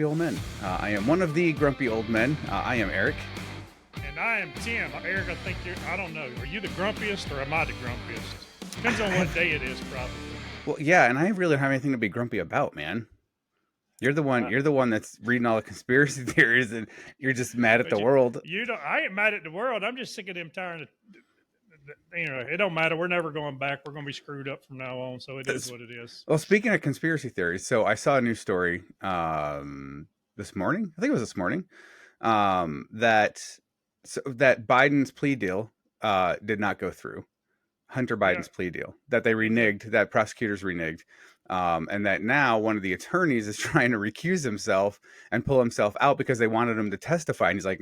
Grumpy Old Men. I am one of the grumpy old men. I am Eric. And I am Tim. Eric, I think I don't know. Are you the grumpiest or am I the grumpiest? Depends on what day it is, probably. Well, yeah, and I really don't have anything to be grumpy about, man. You're the one. You're the one that's reading all the conspiracy theories, and you're just mad at the world. You don't. I ain't mad at the world. I'm just sick of them tiring. It don't matter. We're never going back. We're going to be screwed up from now on. So it is what it is. Well, speaking of conspiracy theories, so I saw a news story this morning. I think it was this morning. That Biden's plea deal did not go through. Hunter Biden's plea deal that they reneged, that prosecutors reneged, and that now one of the attorneys is trying to recuse himself and pull himself out because they wanted him to testify, and he's like,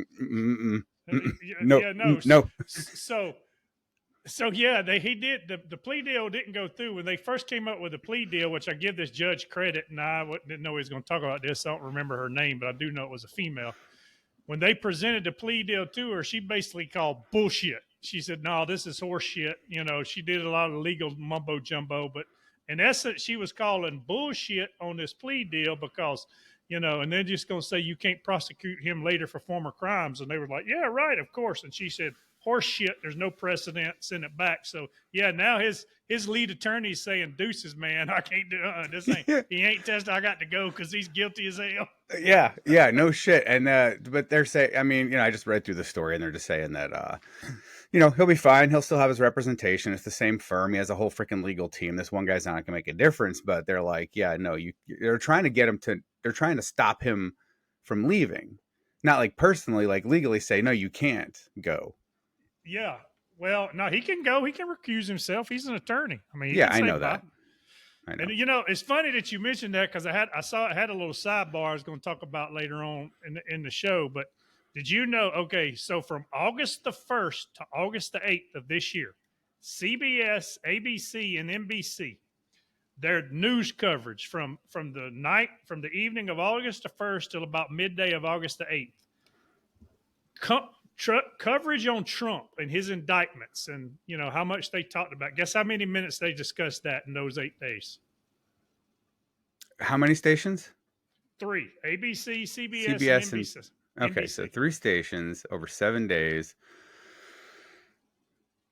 no. So yeah, he did. The plea deal didn't go through when they first came up with the plea deal, which I give this judge credit, and I didn't know he was going to talk about this. I don't remember her name, but I do know it was a female. When they presented the plea deal to her, she basically called bullshit. She said, no, this is horse shit. You know, she did a lot of legal mumbo jumbo, but in essence, she was calling bullshit on this plea deal because, you know, and they're just going to say you can't prosecute him later for former crimes. And they were like, yeah, right, of course. And she said, horse shit, there's no precedent, send it back. So, yeah, now his lead attorney is saying, deuces, man, I can't do this. He ain't tested. I got to go because he's guilty as hell. Yeah, no shit. And but they're saying, I mean, you know, I just read through the story and they're just saying that you know, he'll be fine. He'll still have his representation. It's the same firm. He has a whole freaking legal team. This one guy's not going to make a difference. But they're like, yeah, no, they're trying to get him to. They're trying to stop him from leaving. Not like personally, like legally say, no, you can't go. Yeah. Well, no, he can go. He can recuse himself. He's an attorney. I mean, yeah, I know that. I know. And you know, it's funny that you mentioned that because I had a little sidebar I was going to talk about later on in the show. But did you know? Okay, so from August the 1st to August the 8th of this year, CBS, ABC, and NBC, their news coverage from the evening of August the 1st till about midday of August the 8th. Coverage on Trump and his indictments and, you know, how much they talked about. Guess how many minutes they discussed that in those 8 days? How many stations? 3. ABC, CBS, and NBC. Okay, so 3 stations over 7 days.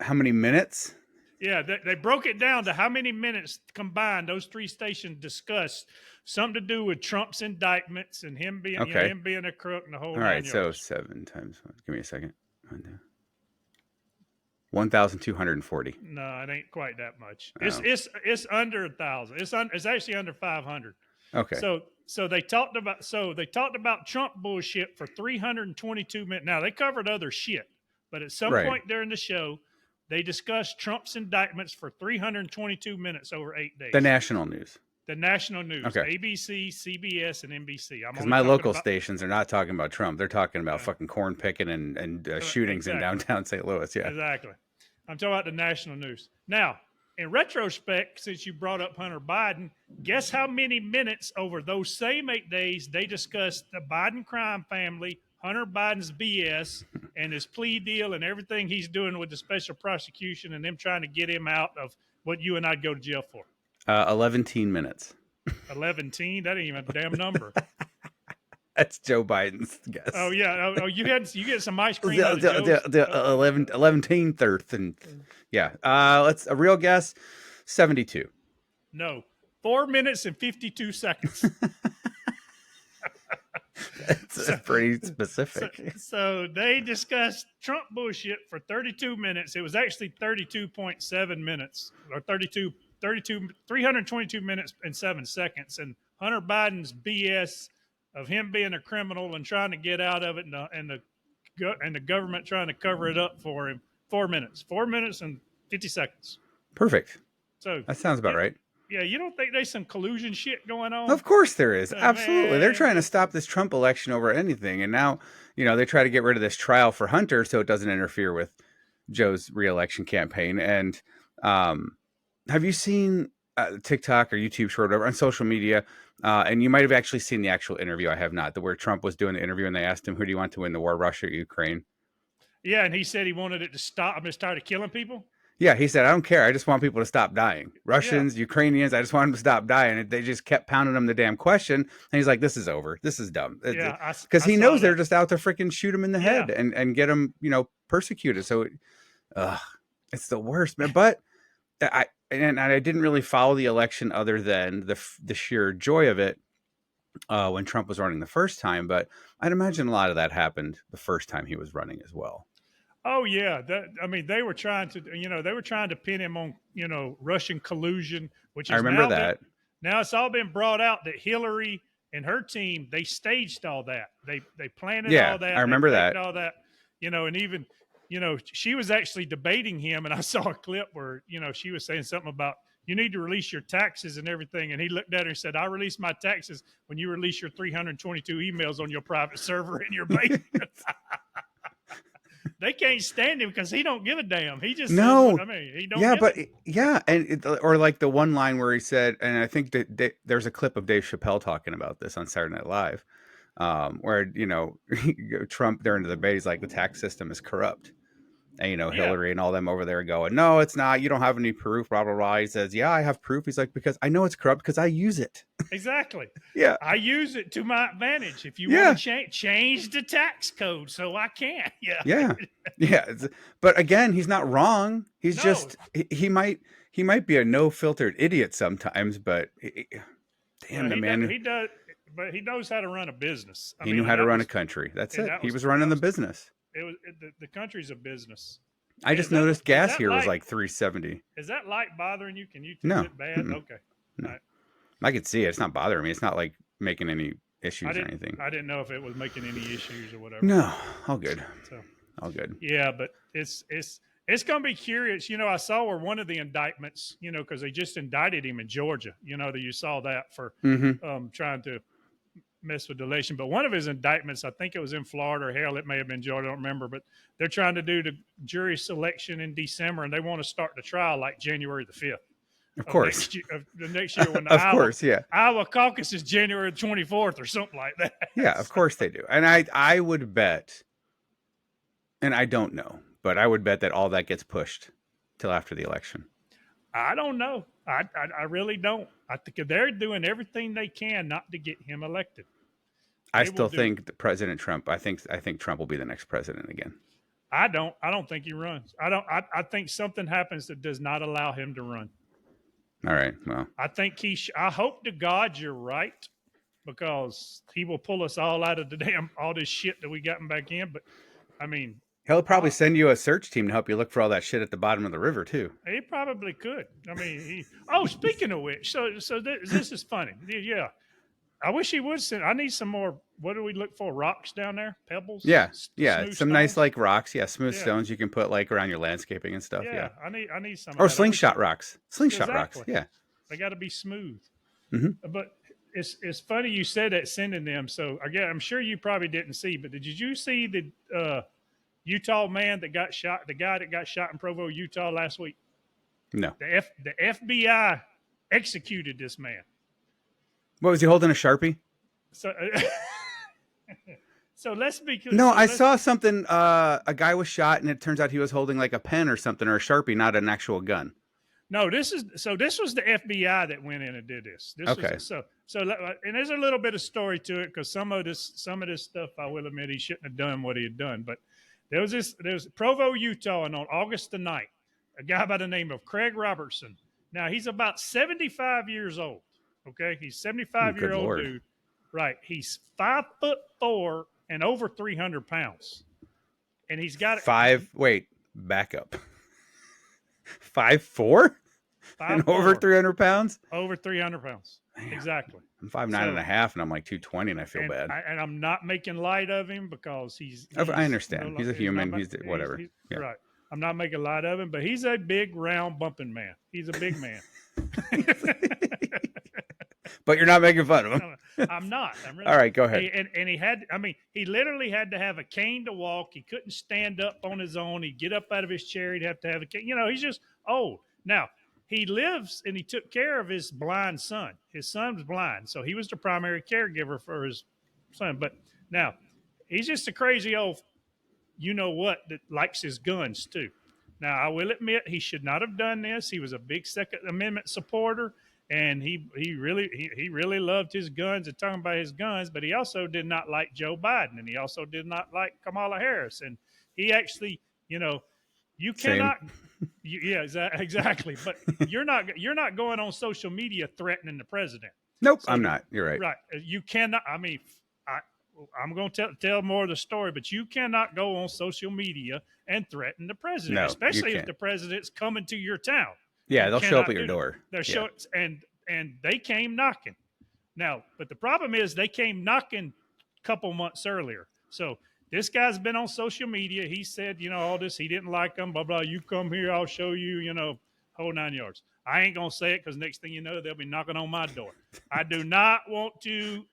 How many minutes? Yeah, they broke it down to how many minutes combined those 3 stations discussed something to do with Trump's indictments and him being him being a crook and the whole. All right, so 7 times 1. Give me a second. 1,240. No, it ain't quite that much. It's under 1,000. It's actually under 500. Okay. So they talked about Trump bullshit for 322 minutes. Now they covered other shit, but at some point during the show, they discussed Trump's indictments for 322 minutes over 8 days. The national news. The national news. Okay. ABC, CBS, and NBC. Because my local stations are not talking about Trump. They're talking about fucking corn picking and shootings in downtown St. Louis. Yeah. Exactly. I'm talking about the national news. Now, in retrospect, since you brought up Hunter Biden, guess how many minutes over those same 8 days they discussed the Biden crime family, Hunter Biden's BS, and his plea deal and everything he's doing with the special prosecution and them trying to get him out of what you and I'd go to jail for. 11 minutes. 11? That ain't even a damn number. That's Joe Biden's guess. Oh yeah. Oh, you get some ice cream. The 11 third and yeah. Let's a real guess. 72. No, 4 minutes and 52 seconds. That's pretty specific. So they discussed Trump bullshit for 32 minutes. It was actually 32.7 minutes or 322 minutes and 7 seconds. And Hunter Biden's BS of him being a criminal and trying to get out of it and the government trying to cover it up for him. 4 minutes and 50 seconds. Perfect. So that sounds about right. Yeah, you don't think there's some collusion shit going on? Of course there is. Absolutely. Man. They're trying to stop this Trump election over anything. And now, you know, they try to get rid of this trial for Hunter so it doesn't interfere with Joe's reelection campaign. And have you seen TikTok or YouTube short over on social media? And you might have actually seen the actual interview. I have not. Where Trump was doing the interview and they asked him, who do you want to win the war, Russia or Ukraine? Yeah, and he said he wanted it to stop. I'm just tired of killing people. Yeah, he said, "I don't care. I just want people to stop dying. Yeah, Russians, Ukrainians, I just want them to stop dying." And they just kept pounding him the damn question. And he's like, "This is over. This is dumb." yeah, Because I he saw knows they're that. just out to freaking shoot him in the Yeah. head and get him, persecuted. So, ugh, it's the worst, man. But I didn't really follow the election other than the sheer joy of it when Trump was running the first time. But I'd imagine a lot of that happened the first time he was running as well. Oh yeah, I mean, they were trying to, they were trying to pin him on, Russian collusion, which I has remember now been, that. now it's all been brought out that Hillary and her team, they staged all that. They planted Yeah, all I that. They remember faked that. all that. And even, she was actually debating him, and I saw a clip where, she was saying something about you need to release your taxes and everything, and he looked at her and said, "I release my taxes when you release your 322 emails on your private server in your basement." They can't stand him because he don't give a damn. He just says what No, I mean. He don't yeah, give but it. yeah, or like the one line where he said, and I think that there's a clip of Dave Chappelle talking about this on Saturday Night Live, where Trump during the debate, he's like, the tax system is corrupt, and Yeah, Hillary and all them over there going, no, it's not. You don't have any proof. Blah blah blah. He says, yeah, I have proof. He's like, because I know it's corrupt because I use it. exactly. Yeah, I use it to my advantage. If you want to yeah, change the tax code, so I can. Yeah. yeah, yeah. But again, he's not wrong. He's No. just he might be a no filtered idiot sometimes, but damn Well, the man. he does, but he knows how to run a business. I He knew mean, how to run a country. That's it. He was running the business. the country's a business. I Is just that noticed is gas that here was light like 370. is that light bothering you? Can you tell No, it bad? mm-mm, Okay. All no. right. I could see it. It's not bothering me. It's not like making any I issues or didn't anything. I didn't know if it was making any issues or whatever. No, all good. So All good. yeah, but it's going to be curious. I saw where one of the indictments, because they just indicted him in Georgia. That you saw that for Mm-hmm. trying to mess with the election. But one of his indictments, I think it was in Florida, or hell, it may have been Georgia. I don't remember. But they're trying to do the jury selection in December, and they want to start the trial like January the 5th Of of course. next year. Of the next year when the Of course. Yeah. Iowa caucus is January 24th or something like that. Yeah. Of So, course they do. And I would bet, and I don't know, but I would bet that all that gets pushed till after the election. I don't know. I really don't. I think they're doing everything they can not to get him elected. I They will still do. think that President Trump. I think Trump will be the next president again. I don't. I don't think he runs. I don't. I think something happens that does not allow him to run. All right. Well, I think I hope to God you're right, because he will pull us all out of the damn all this shit that we gotten back in. But I mean, he'll probably uh, send you a search team to help you look for all that shit at the bottom of the river too. he probably could. I mean, oh, speaking of which, so this is funny. Yeah, I wish he would send. I need some more. What do we look for? Rocks down there, pebbles, Yeah, yeah, smooth some nice stones. like rocks. Yeah, smooth Yeah, stones you can put like around your landscaping and stuff. yeah. Yeah, I need some of or that. I wish slingshot rocks. Slingshot rocks. exactly. Yeah. They got to be smooth. Hmm. But it's funny you said that sending them. So again, I'm sure you probably didn't see, but did you see the Utah man that got shot? The guy that got shot in Provo, Utah last week. No. The FBI executed this man. What was he holding, a Sharpie? So so let's be No, so I let's saw something. A guy was shot, and it turns out he was holding like a pen or something, or a Sharpie, not an actual gun. no. This was the FBI that went in and did this. This was Okay. and there's a little bit of story to it, because some of this stuff, I will admit, he shouldn't have done what he had done. But there was Provo, Utah, and on August the 9th, a guy by the name of Craig Robertson. Now he's about 75 years old. Okay, he's Oh, 75-year good old lord. dude. Right, he's 5'4" and over 300 pounds, and he's got Five. Wait, back up. 5'4" and over 5'4", 300 pounds. over 300 pounds. Man, Exactly. I'm 5'9" and So a half, and I'm like 220, and I feel bad. I'm not making light of him, because I he's understand. He's a he's not human. He's whatever. Yeah. right. I'm not making light of him, but he's a big, round, bumping man. He's a big man. But you're not making fun of him. No, I'm not. I'm really. All right, go ahead. And he had. I mean, he literally had to have a cane to walk. He couldn't stand up on his own. He'd get up out of his chair. He'd have to have a cane. He's just old. Now he lives, and he took care of his blind son. His son's blind, so he was the primary caregiver for his son. But now he's just a crazy old, that likes his guns too. Now, I will admit he should not have done this. He was a big Second Amendment supporter, and he really loved his guns and talking about his guns. But he also did not like Joe Biden, and he also did not like Kamala Harris. And he actually, you know, you Same. cannot. Yeah, exactly. But you're not going on social media threatening the president. Nope, So I'm not. You're right. right, you cannot. I mean, I, I'm going to tell more of the story, but you cannot go on social media and threaten the president, No, you especially if can't. the president's coming to your town. Yeah, You they'll show up cannot at your do that. door. They're Yeah. show and they came knocking. Now, but the problem is they came knocking a couple months earlier. So this guy's been on social media. He said, all this. He didn't like them. Blah blah. You come here, I'll show you. Whole 9 yards. I ain't gonna say it because next thing you know, they'll be knocking on my door. I do not want to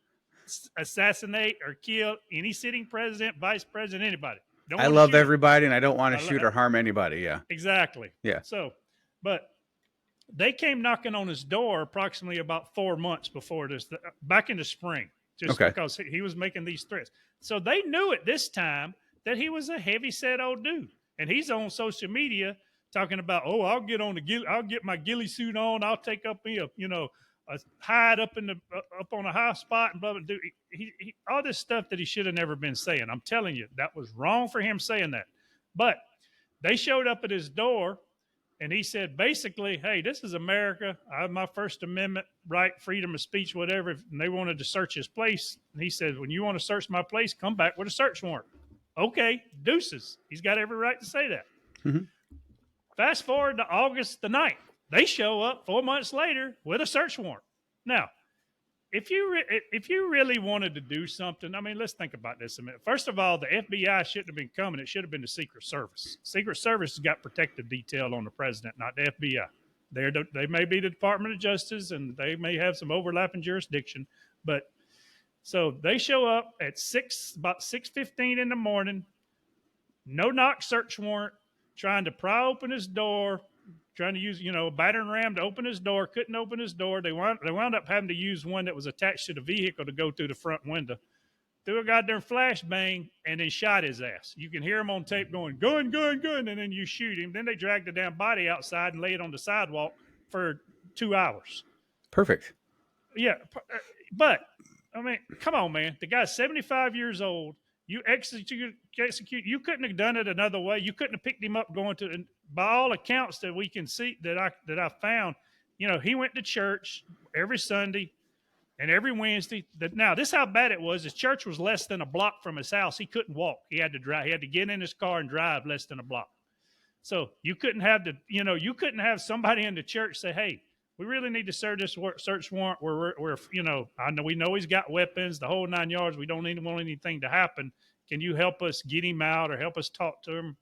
assassinate or kill any sitting president, vice president, anybody. Don't I want to love shoot him. everybody, and I don't want to shoot or harm anybody. Yeah. Exactly. Yeah. So, but they came knocking on his door approximately about 4 months before this, back in the spring, just Okay. because he was making these threats. So they knew at this time that he was a heavy set old dude, and he's on social media talking about, oh, I'll get my ghillie suit on, I'll take up me a hide up in the up on a high spot and blah blah. Dude, all this stuff that he should have never been saying. I'm telling you, that was wrong for him saying that. But they showed up at his door and he said, basically, hey, this is America. I have my First Amendment right, freedom of speech, whatever. And they wanted to search his place. And he said, when you want to search my place, come back with a search warrant. Okay, deuces. He's got every right to say that. Mhm. Fast forward to August the 9th. They show up 4 months later with a search warrant. Now, if you really wanted to do something, I mean, let's think about this a minute. First of all, the FBI shouldn't have been coming. It should have been the Secret Service. Secret Service has got protective detail on the president, not the FBI. They may be the Department of Justice, and they may have some overlapping jurisdiction, but so they show up at about 6:15 in the morning, no knock search warrant, trying to pry open his door, trying to use, a battering ram to open his door, couldn't open his door. They wound up having to use one that was attached to the vehicle to go through the front window. Threw a goddamn flashbang and then shot his ass. You can hear him on tape going, gun, gun, gun, and then you shoot him. Then they drag the damn body outside and lay it on the sidewalk for 2 hours. Perfect. Yeah, but I mean, come on, man. The guy's 75 years old. You execute. You couldn't have done it another way. You couldn't have picked him up going to. And by all accounts that we can see that I found, he went to church every Sunday and every Wednesday. Now, this is how bad it was. His church was less than a block from his house. He couldn't walk. He had to drive. He had to get in his car and drive less than a block. So you couldn't have you couldn't have somebody in the church say, "Hey, we really need to serve this search warrant. We're I know we know he's got weapons, the whole 9 yards. We don't want anything to happen. Can you help us get him out or help us talk to him?"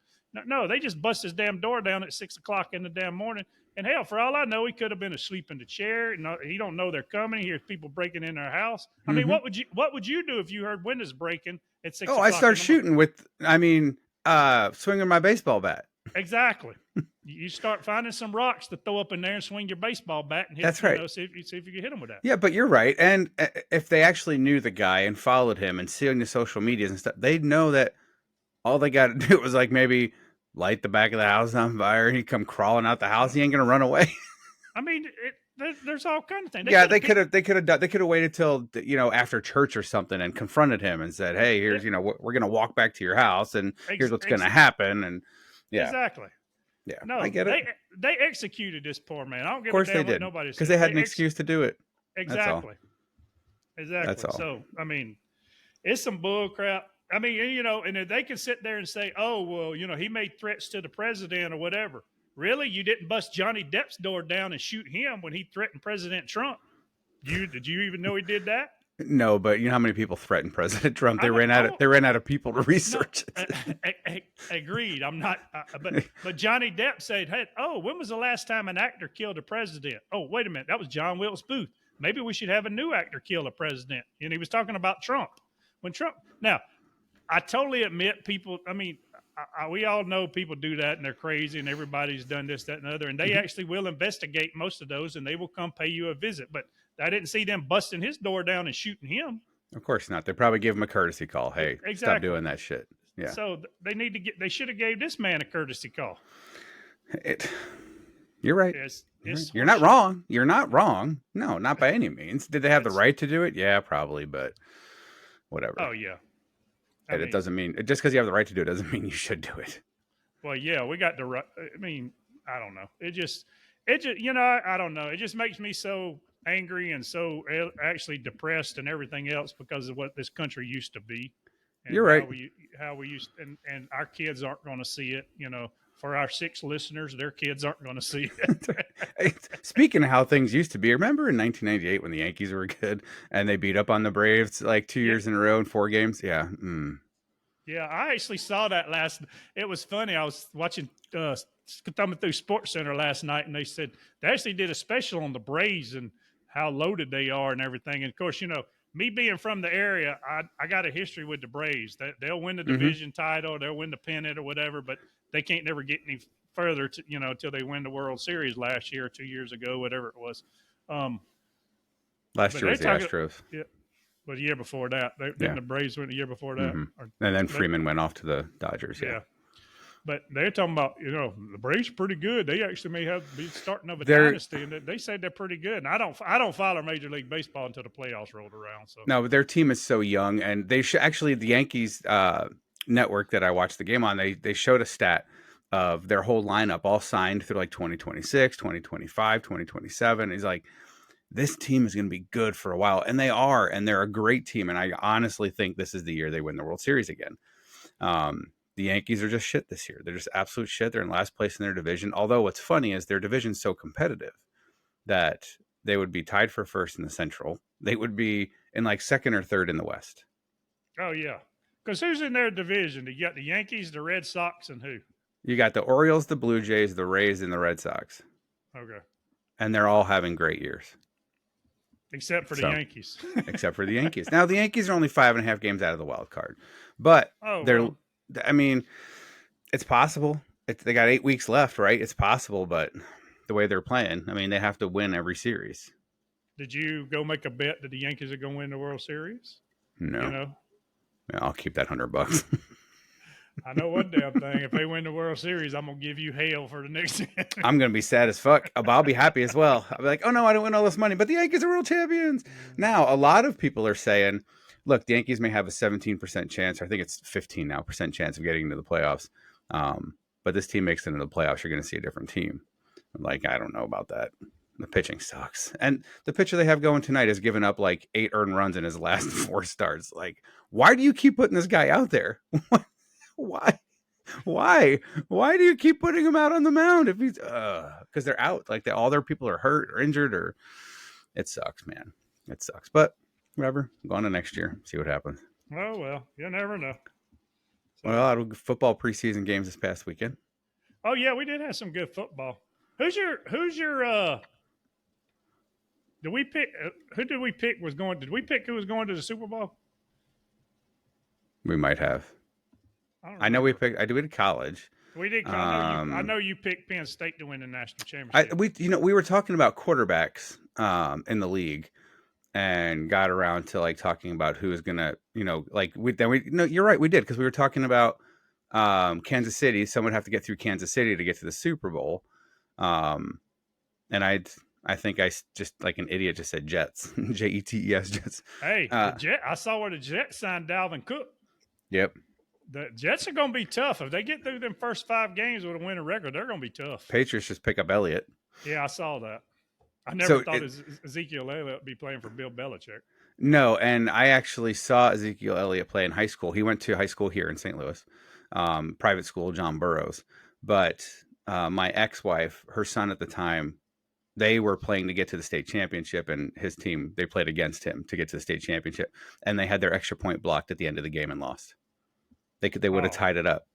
No, they just bust his damn door down at 6 o'clock in the damn morning. And hell, for all I know, he could have been asleep in the chair. He don't know they're coming. He hears people breaking in their house. I mean, Mhm. what would you do if you heard windows breaking at six Oh, I o'clock in start the morning? shooting with. I mean, swinging my baseball bat. Exactly. You start finding some rocks to throw up in there and swing your baseball bat and hit. That's right. See if you can hit them with that. Yeah, but you're right. And if they actually knew the guy and followed him and seeing the social medias and stuff, they'd know that all they got to do was like maybe light the back of the house on fire. He'd come crawling out the house. He ain't gonna run away. I mean, there's all kinds of things. Yeah, they could have waited till after church or something and confronted him and said, "Hey, here's we're gonna walk back to your house and here's what's gonna happen." And yeah, exactly. yeah, No, I get it. they executed this poor man. I don't give Of course a damn they what did nobody said because they had an They excuse to do it. exactly. Exactly. That's all. So I mean, it's some bull crap. I mean, and if they can sit there and say, "Oh, well, he made threats to the president or whatever." Really, you didn't bust Johnny Depp's door down and shoot him when he threatened President Trump? Did you even know he did that? No, but you know how many people threatened President Trump? They I ran out of people to no, research it. agreed. I'm not, but Johnny Depp said, "Hey, oh, when was the last time an actor killed a president?" Oh, wait a minute, that was John Wilkes Booth. Maybe we should have a new actor kill a president. And he was talking about Trump. Now, I totally admit people. I mean, we all know people do that and they're crazy and everybody's done this, that, and the other. And they actually will investigate most of those and they will come pay you a visit. But I didn't see them busting his door down and shooting him. Of course not. They probably give him a courtesy call. Hey, Exactly. stop doing that shit. Yeah. So they should have gave this man a courtesy call. It, you're right. You're right. It's You're not horseshit. wrong. You're not wrong. No, not by any means. Did they have the It's right to do it? Yeah, probably, but whatever. oh yeah. I And it mean, doesn't mean just because you have the right to do it doesn't mean you should do it. well, yeah, we got the right. I mean, I don't know. It just, I don't know. It just makes me so angry and so actually depressed and everything else because of what this country used to be, and You're right. how we used and our kids aren't going to see it. For our 6 listeners, their kids aren't going to see it. Speaking of how things used to be, remember in 1998 when the Yankees were good and they beat up on the Braves like two Yeah, years in a row in 4 games? Yeah. yeah, I actually saw that last. It was funny. I was watching thumbing through Sports Center last night, and they said they actually did a special on the Braves and how loaded they are and everything. And of course, me being from the area, I got a history with the Braves. They'll win the Mm-hmm. division title, they'll win the pennant or whatever, but they can't never get any further until they win the World Series last year or 2 years ago, whatever it was. Um, Last but year they was the talking, Astros. yeah, but the year before that, didn't Yeah. the Braves win the year before that? Mm-hmm. Or And then they, Freeman went off to the Dodgers. Yeah. yeah. But they're talking about, the Braves are pretty good. They actually may be starting of a They're dynasty, and they said they're pretty good. And I don't follow Major League Baseball until the playoffs rolled around. So no, their team is so young, and they should actually the Yankees network that I watched the game on. They showed a stat of their whole lineup all signed through like 2026, 2025, 2027. He's like, this team is going to be good for a while, and they are, and they're a great team. And I honestly think this is the year they win the World Series again. The Yankees are just shit this year. They're just absolute shit. They're in last place in their division. Although what's funny is their division's so competitive that they would be tied for first in the Central. They would be in like second or third in the West. oh yeah, because who's in their division? You got the Yankees, the Red Sox, and who? You got the Orioles, the Blue Jays, the Rays, and the Red Sox, Okay, and they're all having great years. except for the So, Yankees. except for the Yankees. Now, the Yankees are only 5.5 games out of the wild card, but Oh they're, well, I mean, it's possible. They got 8 weeks left, right? It's possible, but the way they're playing, I mean, they have to win every series. did you go make a bet that the Yankees are going to win the World Series? You No, know, I'll keep that $100. I know one damn thing. If they win the World Series, I'm gonna give you hell for the next. I'm gonna be sad as fuck, but I'll be happy as well. I'll be like, oh no, I didn't win all this money, but the Yankees are world champions. Now, a lot of people are saying, look, the Yankees may have a 17% chance, or I think it's 15 now percent chance of getting into the playoffs. But this team makes it into the playoffs, you're going to see a different team. I'm like, I don't know about that. The pitching sucks, and the pitcher they have going tonight has given up like 8 earned runs in his last 4 starts. Like, why do you keep putting this guy out there? Why? Why do you keep putting him out on the mound if he's because they're out, like all their people are hurt or injured, or it sucks, man. It sucks, but whatever. Go on to next year, see what happens. Oh well, you never know. So, Well, out of football preseason games this past weekend. oh yeah, we did have some good football. Who's your did we pick who did we pick was going did we pick who was going to the Super Bowl? We might have. I don't I know we remember. picked. I did college. We did. I know you picked Penn State to win the national I championship. we were talking about quarterbacks in the league, and got around to like talking about who is gonna, like we no, you're right, we did, because we were talking about Kansas City. Someone would have to get through Kansas City to get to the Super Bowl, um, and I think just like an idiot just said Jets, Jets, Jets. Hey, the Jet. I saw where the Jets signed Dalvin Cook. Yep, The Jets are going to be tough if they get through them first 5 games with a winning record. They're going to be tough. Patriots just pick up Elliott. Yeah, I saw that. I never So thought Ezekiel Elliott would be playing for Bill Belichick. no, and I actually saw Ezekiel Elliott play in high school. He went to high school here in St. Louis, private school, John Burroughs. But my ex-wife, her son at the time, they were playing to get to the state championship, and his team, they played against him to get to the state championship, and they had their extra point blocked at the end of the game and lost. They would have Oh, tied it up.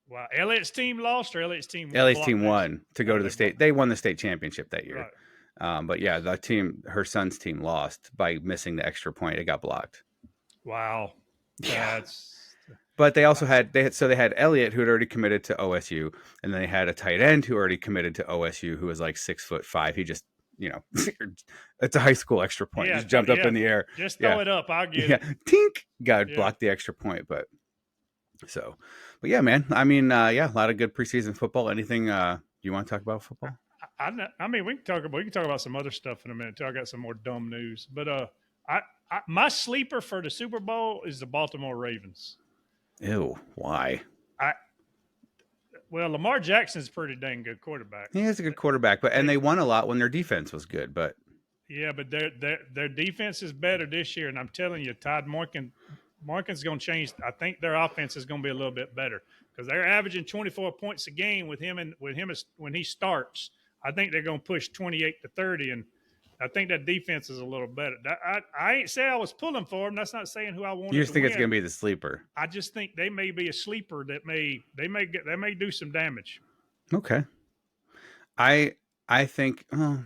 wow. Elliott's team lost or Elliott's team LA's blocked team theirs? won to go Oh, to the state. They won the state championship that year. Right. But yeah, the team, her son's team, lost by missing the extra point. It got blocked. Wow. Yeah. That's But they also had they had Elliott, who had already committed to OSU, and then they had a tight end who already committed to OSU, who was like 6'5". He just, it's a high school extra point. yeah. Just jumped up in the air. Just throw Yeah. it up. I'll get Yeah, it. tink, got Yeah. blocked the extra point. But But yeah, man. I mean, yeah, a lot of good preseason football. Anything you want to talk about football? I mean, we can talk about some other stuff in a minute too. I got some more dumb news, but I, my sleeper for the Super Bowl is the Baltimore Ravens. Ew, why? I well, Lamar Jackson's a pretty dang good quarterback. He is a good quarterback, but and They they won a lot when their defense was good. But Yeah, but their defense is better this year, and I'm telling you, Todd Morgan's going to change. I think their offense is going to be a little bit better because they're averaging 24 points a game with him when he starts. I think they're going to push 28 to 30, and I think that defense is a little better. I ain't say I was pulling for them. That's not saying who I you wanted just to think it's going win. to be the sleeper. I just think they may be a sleeper that may do some damage. Okay. I I think. Oh,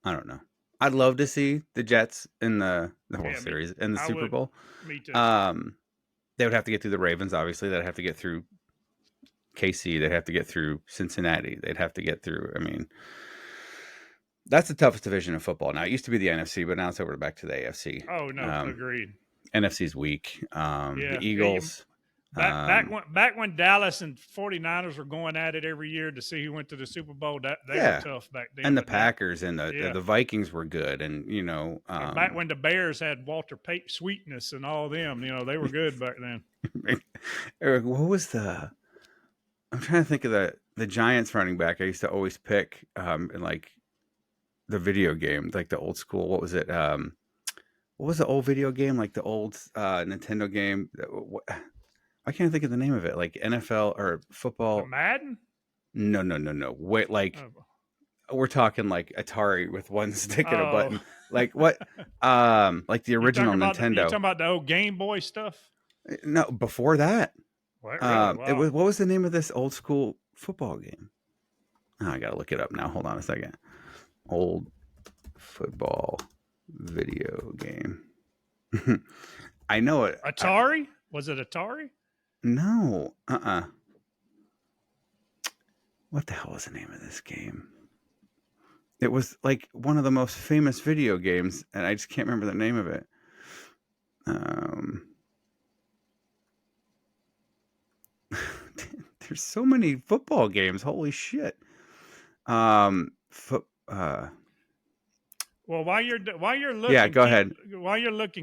I don't know. I'd love to see the Jets in the World Yeah, me. Series in the I Super would. Bowl. Me too. Um, they would have to get through the Ravens, obviously. They'd have to get through KC. They'd have to get through Cincinnati. They'd have to get through. I mean, that's the toughest division of football. Now it used to be the NFC, but now it's over back to the AFC. Oh no, agreed. NFC's weak. The Yeah, Eagles. Back Um, when Dallas and 49ers were going at it every year to see who went to the Super Bowl, that they were yeah, tough back then. and the But now, Packers and yeah, the Vikings were good, and and back when the Bears had Walter Pate Sweetness and all them, they were good back then. Eric, what was the? I'm trying to think of the Giants running back I used to always pick in like the video game, like the old school. What was it? What was the old video game? Like the old Nintendo game. I can't think of the name of it. Like NFL or The football. Madden. No, no, no, no. Wait, like Oh, we're talking like Atari with one stick and a oh. button. Like what? Like the original You Nintendo. talking about the old Game Boy stuff? No, before that. What really? It Wow. was what was the name of this old school football game? Oh, I gotta look it up now. Hold on a second. Old football video game. I know it. Atari? Was it Atari? No. What the hell was the name of this game? It was like one of the most famous video games, and I just can't remember the name of it. Um, there's so many football games. Holy shit. Foot. Well, while you're Yeah. looking, Go ahead.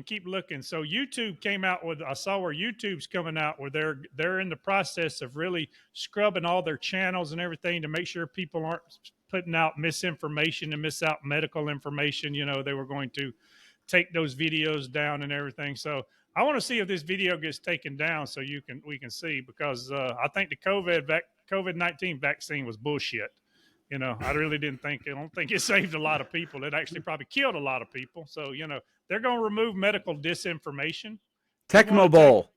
keep looking. So YouTube came out with I saw where YouTube's coming out where they're in the process of really scrubbing all their channels and everything to make sure people aren't putting out misinformation and miss out medical information. They were going to take those videos down and everything. So I want to see if this video gets taken down so we can see because I think the COVID-19 vaccine was bullshit. I really didn't think. I don't think it saved a lot of people. It actually probably killed a lot of people. So they're going to remove medical disinformation. They want Tecmo to take. Bowl.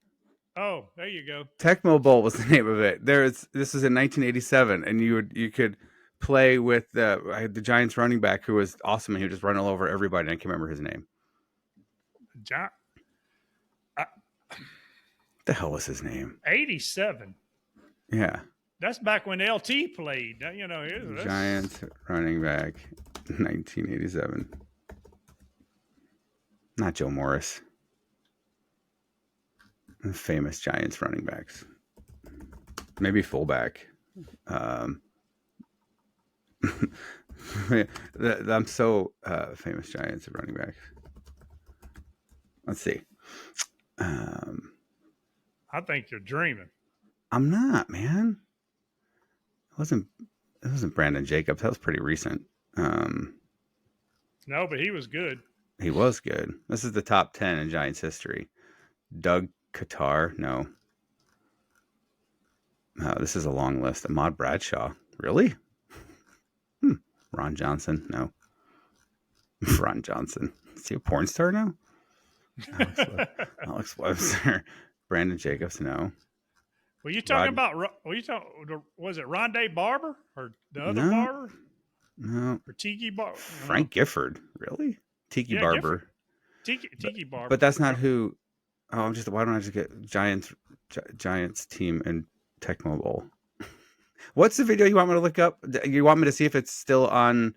Oh, there you go. Tecmo Bowl was the name of it. This was in 1987, and you could play with the Giants running back who was awesome, and he would just run all over everybody. And I can't remember his name. John, I, What the hell was his name? 87. Yeah, That's back when LT played. Giants running back, 1987. Not Joe Morris. Famous Giants running backs. Maybe fullback. Um, I'm so famous Giants running backs. Let's see. I think you're dreaming. I'm not, man. It wasn't Brandon Jacobs. That was pretty recent. No, but he was good. He was good. This is the top 10 in Giants history. Doug Qatar, no. This is a long list. Ahmad Bradshaw, really? Ron Johnson, no. Ron Johnson. Is he a porn star now? Alex Webster. Brandon Jacobs, no. Were you talking about? Were you talking? Was it Rondé Barber or the other No, Barber no. or Tiki Barber? Frank Gifford, really? Tiki Yeah, Barber. Tiki Barber. But that's not who. Oh, why don't I just get Giants team and Tecmo Bowl? What's the video you want me to look up? You want me to see if it's still on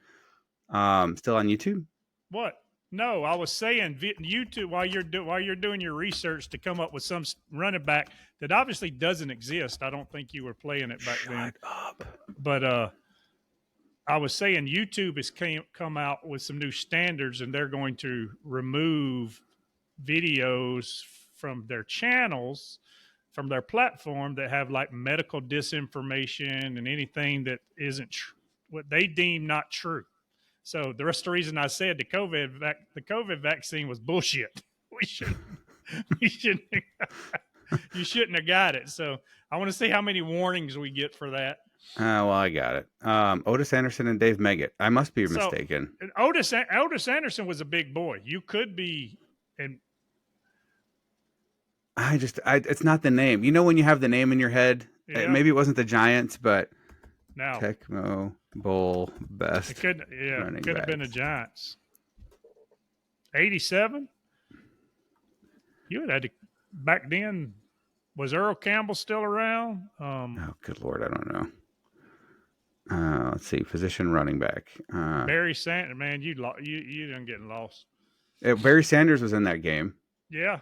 YouTube? What? No, I was saying YouTube while you're doing your research to come up with some running back that obviously doesn't exist. I don't think you were playing it back then, Shut up. but I was saying YouTube has come out with some new standards, and they're going to remove videos from their channels, from their platform, that have like medical disinformation and anything that isn't what they deem not true. So the rest of the reason I said the COVID vaccine was bullshit. We should we should you shouldn't have got it. So I want to see how many warnings we get for that. Well, I got it. Otis Anderson and Dave Meggett. I must be So mistaken. Otis Anderson was a big boy. You could be, and It's not the name. You know when you have the name in your head? yeah. Maybe it wasn't the Giants, but Now Tecmo Bowl it best could, running could have been the backs. Giants. 87. You would have had to back then. Was Earl Campbell still around? Oh, good Lord, I don't know. Let's see, position running back. Barry Sanders, man, you done getting lost. Barry Sanders was in that game. Yeah,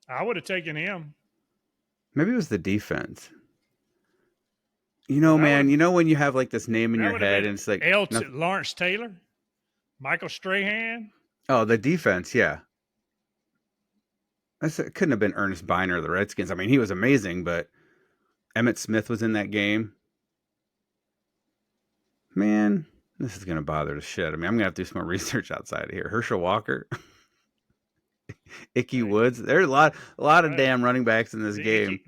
I would have taken him. Maybe it was the defense. You know, man, you know when you have like this name in your head and it's like Lawrence Taylor, Michael Strahan. Oh, the defense, yeah. It couldn't have been Ernest Biner of the Redskins. I mean, he was amazing, but Emmitt Smith was in that game. Man, this is gonna bother the shit. I mean, I'm gonna have to do some more research outside of here. Herschel Walker, Icky Woods. There's a lot of damn running backs in this game.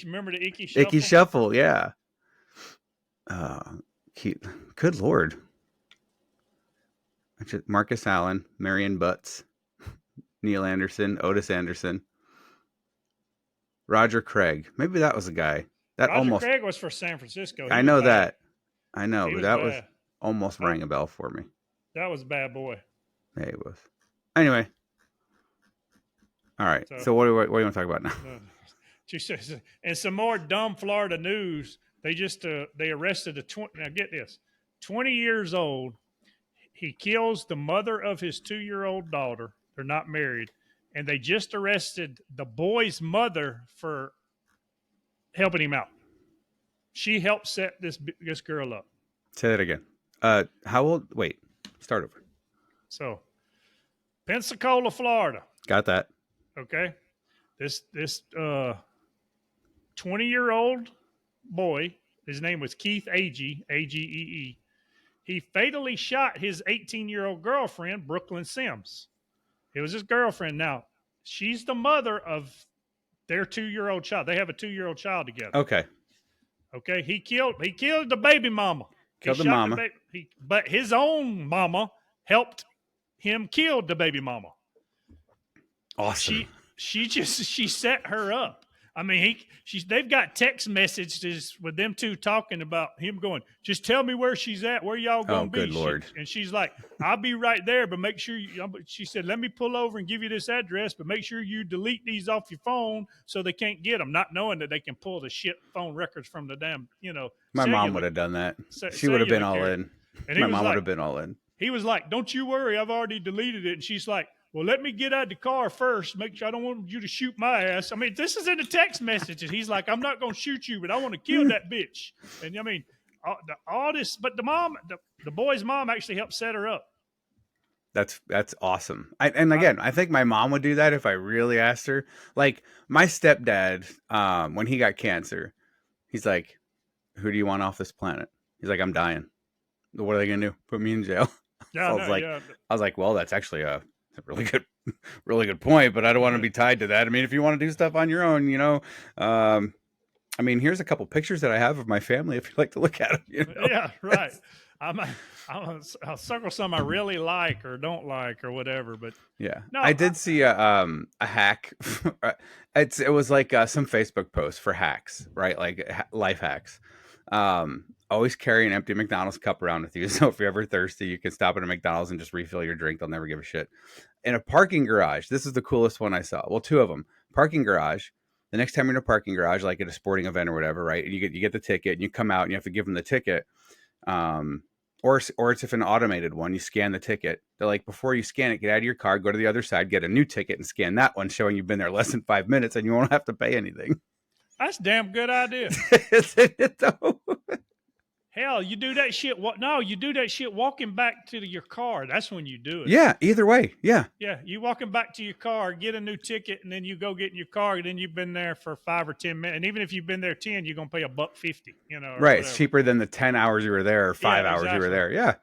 Remember the Icky Shuffle? Icky Shuffle, yeah. Good Lord. Marcus Allen, Marion Butts, Neil Anderson, Otis Anderson, Roger Craig. Maybe that was a guy. Roger Craig was for San Francisco. I know that. I know, but that was almost rang a bell for me. That was a bad boy. Yeah, it was. Anyway. All right. So what do you want to talk about now? She says, and some more dumb Florida news. They arrested now get this, 20 years old. He kills the mother of his 2-year-old daughter. They're not married. And they just arrested the boy's mother for helping him out. She helped set this girl up. Say that again. How old? Wait, start over. So, Pensacola, Florida. Got that. Okay. This 20-year-old boy, his name was Keith Agee, Agee. He fatally shot his 18-year-old girlfriend, Brooklyn Sims. It was his girlfriend. Now, she's the mother of their 2-year-old child. They have a 2-year-old child together. Okay. He killed the baby mama. Killed the mama. But his own mama helped him kill the baby mama. Awesome. She set her up. I mean, they've got text messages with them two talking about him going, just tell me where she's at, where y'all gonna be. Good Lord. And she's like, I'll be right there, but make sure she said, let me pull over and give you this address, but make sure you delete these off your phone so they can't get them, not knowing that they can pull the shit phone records from the damn, My mom would have done that. She would have been all in. And my mom would have been all in. He was like, don't you worry, I've already deleted it. And she's like, well, let me get out of the car first. Make sure I don't want you to shoot my ass. I mean, this is in the text messages. He's like, I'm not going to shoot you, but I want to kill that bitch. And I mean, all this, but the boy's mom actually helped set her up. That's awesome. Again, I think my mom would do that if I really asked her. Like my stepdad, when he got cancer, he's like, who do you want off this planet? He's like, I'm dying. What are they going to do? Put me in jail? Yeah, so I was like, well, that's actually a really good point, but I don't want to be tied to that. I mean, if you want to do stuff on your own, I mean, here's a couple pictures that I have of my family if you'd like to look at them. Yeah, right. I'll circle some I really like or don't like or whatever, but yeah, no, I did see a hack. It was like some Facebook post for hacks, right? Like life hacks. Always carry an empty McDonald's cup around with you. So if you're ever thirsty, you can stop at a McDonald's and just refill your drink. They'll never give a shit. In a parking garage, this is the coolest one I saw. Well, two of them. Parking garage. The next time you're in a parking garage, like at a sporting event or whatever, right? And you get the ticket and you come out and you have to give them the ticket. Or it's if an automated one, you scan the ticket. They're like, before you scan it, get out of your car, go to the other side, get a new ticket, and scan that one, showing you've been there less than 5 minutes, and you won't have to pay anything. That's a damn good idea. Isn't it though? Hell, you do that shit. What? No, you do that shit walking back to your car. That's when you do it. Yeah. Either way. Yeah. Yeah, you walking back to your car, get a new ticket, and then you go get in your car, and then you've been there for 5 or 10 minutes. And even if you've been there 10, you're gonna pay $1.50, or Right. It's whatever. cheaper than the 10 hours you were there or Yeah, 5 hours you were exactly. there. Yeah.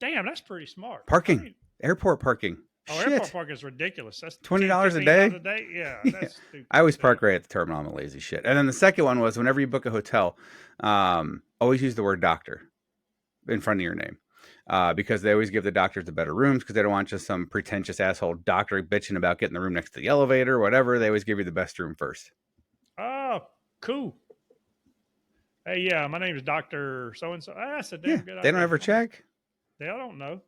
Damn, that's pretty smart. Parking, airport parking. Airport Shit. parking is ridiculous. That's $20 a $15 day. a day. Yeah, Yeah. that's stupid. I always park right at the terminal. I'm a lazy shit. And then the second one was whenever you book a hotel, always use the word doctor in front of your name. Because they always give the doctors the better rooms because they don't want just some pretentious asshole doctor bitching about getting the room next to the elevator or whatever. They always give you the best room first. Oh, cool. Hey, yeah, my name is Doctor So and So. That's a damn Yeah. good idea. They don't ever check. They don't know.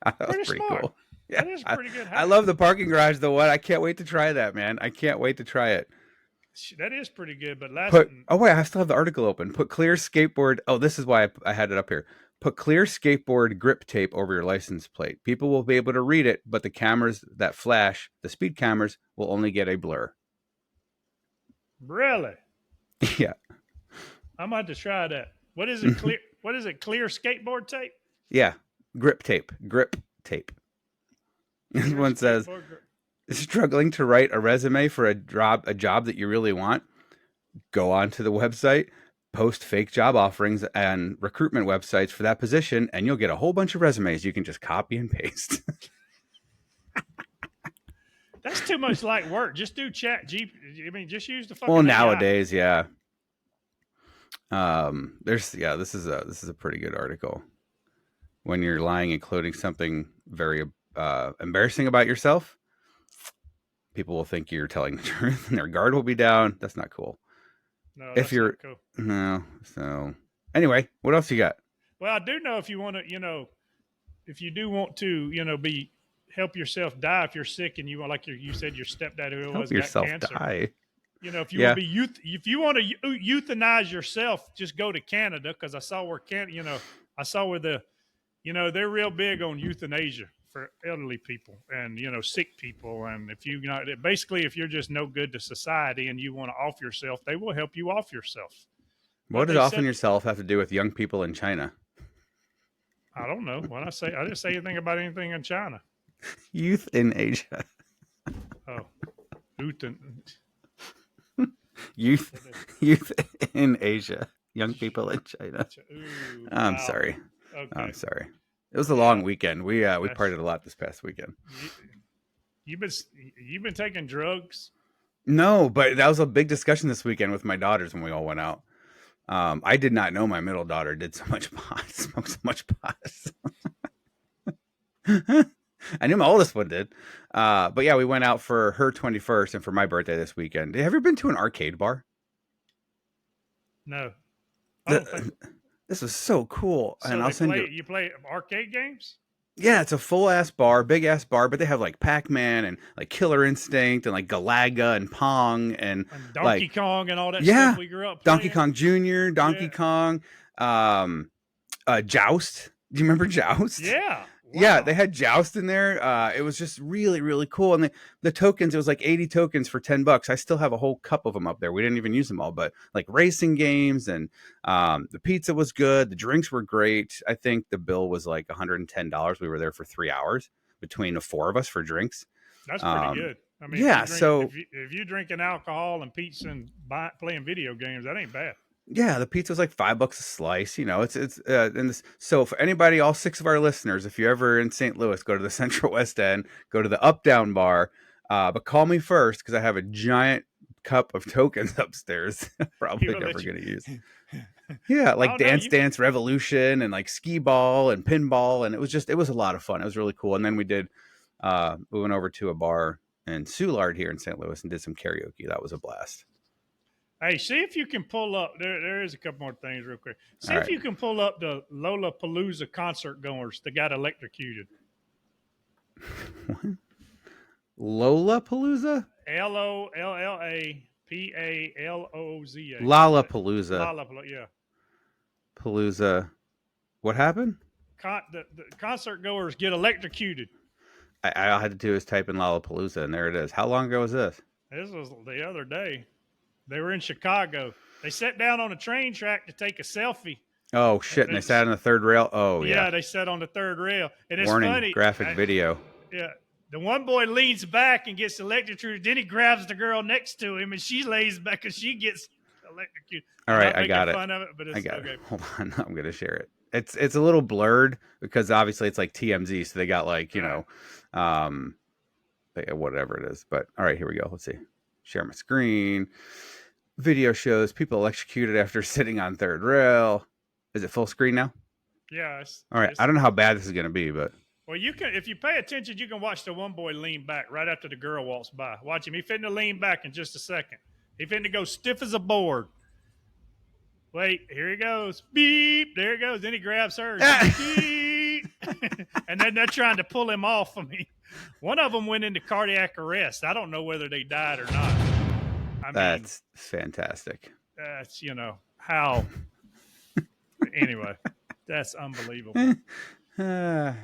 That was Pretty pretty smart. cool. Yeah. That is pretty good. I love the parking garage though. What? I can't wait to try that, man. I can't wait to try it. That is pretty good. But last, Oh wait, I still have the article open. Put clear skateboard. Oh, this is why I had it up here. Put clear skateboard grip tape over your license plate. People will be able to read it, but the cameras that flash, the speed cameras, will only get a blur. really, Yeah. I'm about to try that. What is it? Clear? What is it? Clear skateboard tape? Yeah. Grip tape. Grip tape. This one says, struggling to write a resume for a job that you really want? Go onto the website, post fake job offerings and recruitment websites for that position, and you'll get a whole bunch of resumes you can just copy and paste. That's too much like work. Just do chat G. I mean, just use the fucking. Well, AI. nowadays, yeah. This is a pretty good article. When you're lying and clothing something very embarrassing about yourself, people will think you're telling the truth, and their guard will be down. That's not cool. No, If you're not cool. No, so anyway, what else you got? Well, I do know if you want to, if you do want to, be help yourself die if you're sick and you want, like you said, your stepdad who Help was yourself got cancer. die. If you want to be if you want to euthanize yourself, just go to Canada because I saw where I saw where they're real big on euthanasia for elderly people and sick people, and if you basically if you're just no good to society and you want to off yourself, they will help you off yourself. What does offing yourself have to do with young people in China? I don't know. I didn't say anything about anything in China. Youth in Asia. Oh, youth in Asia. Young people in China. Ooh, I'm wow. sorry. Okay. I'm sorry. It was a long weekend. We partied a lot this past weekend. You've been taking drugs? No, but that was a big discussion this weekend with my daughters when we all went out. I did not know my middle daughter did so much pot, smoked so much pot. I knew my oldest one did. But yeah, we went out for her 21st and for my birthday this weekend. Have you ever been to an arcade bar? No. This was so cool. So and I'll send you. You play arcade games? Yeah, it's a full ass bar, big ass bar, but they have like Pac-Man and like Killer Instinct and like Galaga and Pong and Donkey Kong and all that stuff we grew up playing. Donkey Kong Jr., Donkey Kong, Joust. Do you remember Joust? Yeah. Wow. Yeah, they had Joust in there. It was just really, really cool. And the tokens, it was like 80 tokens for $10. I still have a whole cup of them up there. We didn't even use them all, but like racing games and the pizza was good. The drinks were great. I think the bill was like $110. We were there for 3 hours between the four of us for drinks. That's pretty good. I mean, yeah. if you're drinking alcohol and pizza and playing video games, that ain't bad. Yeah, the pizza was like $5 a slice. So for anybody, all 6 of our listeners, if you're ever in St. Louis, go to the Central West End, go to the Up Down Bar, but call me first because I have a giant cup of tokens upstairs. Probably never going to use. Yeah, like Dance Revolution and like skee ball and pinball, and it was a lot of fun. It was really cool. And then we went over to a bar in Soulard here in St. Louis and did some karaoke. That was a blast. Hey, see if you can pull up. There is a couple more things real quick. See if you can pull up the Lollapalooza concert goers that got electrocuted. What? Lollapalooza? Lollapalooza. Lollapalooza. Lollapalooza, yeah. Palooza. What happened? The concert goers get electrocuted. All I had to do is type in Lollapalooza, and there it is. How long ago was this? This was the other day. They were in Chicago. They sat down on a train track to take a selfie. Oh shit! And they sat on the third rail. Oh yeah. Yeah, they sat on the third rail, and it's Warning: funny. graphic video. Yeah, the one boy leans back and gets electrocuted. Then he grabs the girl next to him, and she lays back and she gets electrocuted. All I'm right, not I making got it. fun of it, but I it's got okay. it. Hold on, I'm gonna share it. It's a little blurred because obviously it's like TMZ, so they got like um, whatever it is. But all right, here we go. Let's see. Share my screen. Video shows people electrocuted after sitting on third rail. Is it full screen now? Yeah. All right. I don't know how bad this is gonna be, but Well, you can if you pay attention, you can watch the one boy lean back right after the girl walks by. Watch him. He finna lean back in just a second. He finna go stiff as a board. Wait, here he goes. Beep. There he goes. Then he grabs her. Beep. And then they're trying to pull him off of me. One of them went into cardiac arrest. I don't know whether they died or not. That's fantastic. That's, how. Anyway, that's unbelievable. I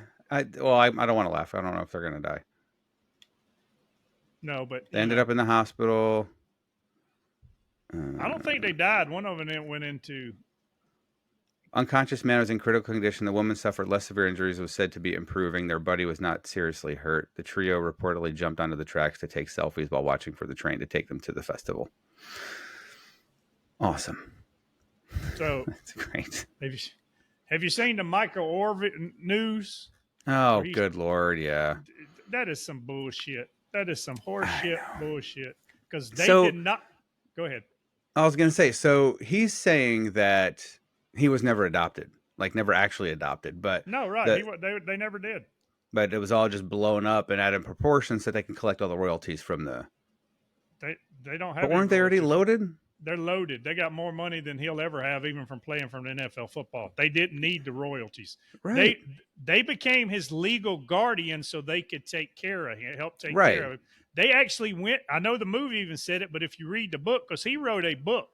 don't want to laugh. I don't know if they're going to die. No, but they ended up in the hospital. I don't think they died. One of them went into unconscious man was in critical condition. The woman suffered less severe injuries, was said to be improving. Their buddy was not seriously hurt. The trio reportedly jumped onto the tracks to take selfies while watching for the train to take them to the festival. Awesome. So that's great. Have you seen the Michael Orr news? Oh, good Lord, yeah. That is some bullshit. That is some horseshit bullshit. Because they did not. Go ahead. I was going to say, so he's saying that he was never adopted, like never actually adopted. But no, right. They never did. But it was all just blown up and added in proportion so they can collect all the royalties from the. They don't have. But weren't they already loaded? They're loaded. They got more money than he'll ever have, even from playing from the NFL football. They didn't need the royalties. Right. They became his legal guardian so they could take care of him, help take care of him. They actually went. I know the movie even said it, but if you read the book, because he wrote a book,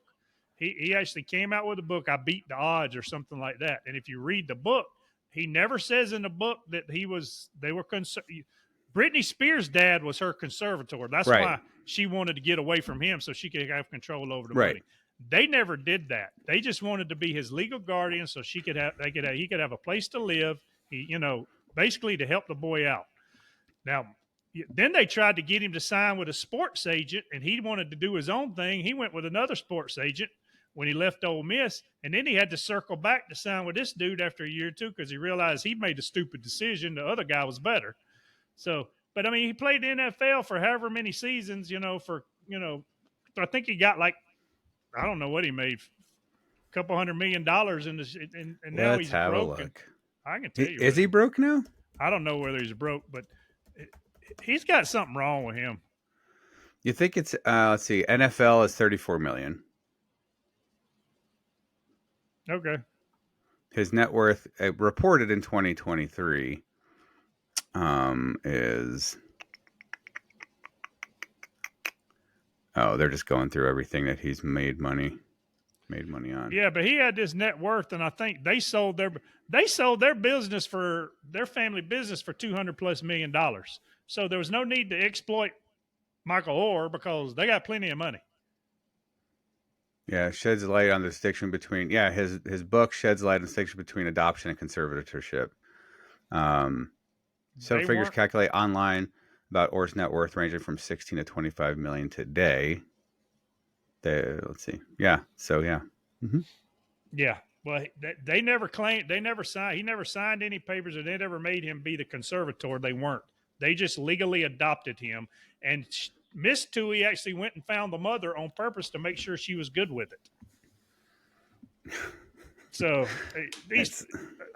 he actually came out with a book. I Beat the Odds or something like that. And if you read the book, he never says in the book that they were concerned. Britney Spears' dad was her conservator. That's why she wanted to get away from him so she could have control over the money. They never did that. They just wanted to be his legal guardian so he could have a place to live. Basically to help the boy out. Now, then they tried to get him to sign with a sports agent, and he wanted to do his own thing. He went with another sports agent when he left Ole Miss, and then he had to circle back to sign with this dude after a year or two because he realized he made a stupid decision. The other guy was better. So, but I mean, he played the NFL for however many seasons, I think he got like, I don't know what he made, a couple $100 million and now he's broke. A look. I can tell you. Is he broke now? I don't know whether he's broke, but he's got something wrong with him. You think it's, let's see, NFL is 34 million. Okay. His net worth reported in 2023 is they're just going through everything that he's made money on. Yeah, but he had this net worth, and I think they sold their business for their family business for $200+ million. So there was no need to exploit Michael Orr because they got plenty of money. Yeah, sheds light on the distinction between his book sheds light on the distinction between adoption and conservatorship. So figures calculate online about Orr's net worth ranging from 16 to 25 million today. Let's see. Yeah. So yeah. Mm-hmm. Yeah. Well, they never claimed, he never signed any papers, or they never made him be the conservator. They weren't. They just legally adopted him. And Miss Tui actually went and found the mother on purpose to make sure she was good with it. So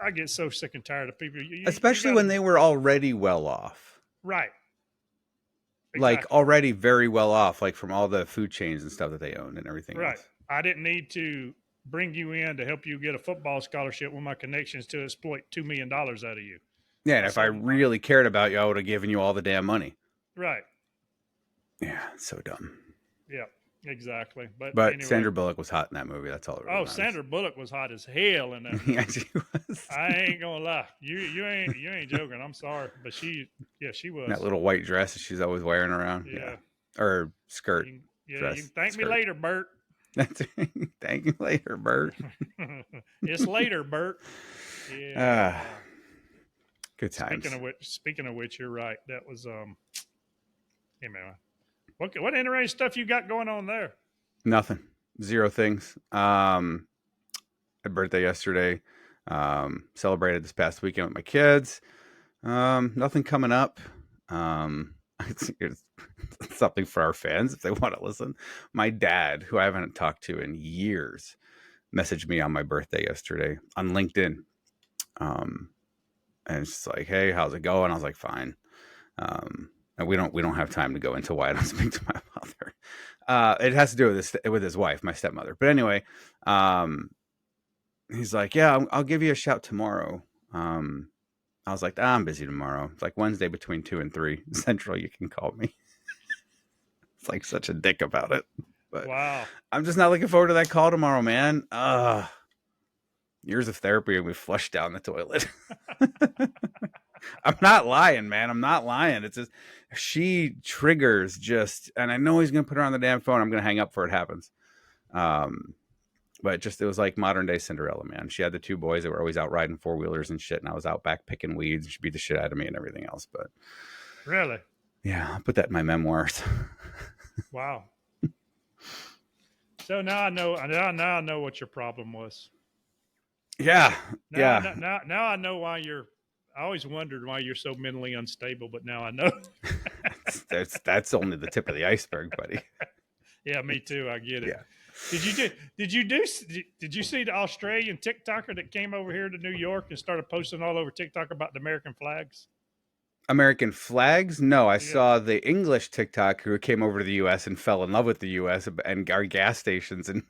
I get so sick and tired of people. Especially when they were already well off. Right. Exactly. Like already very well off, like from all the food chains and stuff that they owned and everything right. else. I didn't need to bring you in to help you get a football scholarship with my connections to exploit $2 million out of you. Yeah, and if I really cared about you, I would have given you all the damn money. Right. Yeah, it's so dumb. Yeah. exactly. But But anyway, Sandra Bullock was hot in that movie. That's all that really oh, matters. Sandra Bullock was hot as hell in that Yeah, movie. she was. I ain't gonna lie. You ain't joking. I'm sorry, but she That was. little white dress that she's always wearing around. Yeah. Yeah. Or skirt. You can Dress. thank me Skirt. later, Bert. That's Thank you later, Bert. It's later, Bert. Yeah. Ah, good times. Speaking of which, you're right. That was hey man, what interesting stuff you got going on there? Nothing. Zero things. My birthday yesterday. Celebrated this past weekend with my kids. Nothing coming up. It's something for our fans if they want to listen. My dad, who I haven't talked to in years, messaged me on my birthday yesterday on LinkedIn. Um, and it's just like, hey, how's it going? I was like, fine. And we don't have time to go into why I don't speak to my father. It has to do with his wife, my stepmother. But anyway, um, he's like, yeah, I'll give you a shout tomorrow. I was like, I'm busy tomorrow. It's like Wednesday between 2 and 3 Central. You can call me. It's like such a dick about it, but Wow. I'm just not looking forward to that call tomorrow, man. Years of therapy and we flushed down the toilet. I'm not lying, man. I'm not lying. It's just she triggers just, and I know he's gonna put her on the damn phone. I'm gonna hang up before it happens. Um, but just it was like modern day Cinderella, man. She had the two boys that were always out riding four wheelers and shit, and I was out back picking weeds. She beat the shit out of me and everything else. But Really? yeah, I'll put that in my memoirs. Wow. So now I know. Now I know what your problem was. Yeah, Now, yeah. now I know why you're. I always wondered why you're so mentally unstable, but now I know. That's only the tip of the iceberg, buddy. Yeah, me too. I get it. Yeah. Did you see the Australian TikToker that came over here to New York and started posting all over TikTok about the American flags? American flags? No, I Yeah. saw the English TikTok who came over to the U.S. and fell in love with the U.S. and our gas stations. And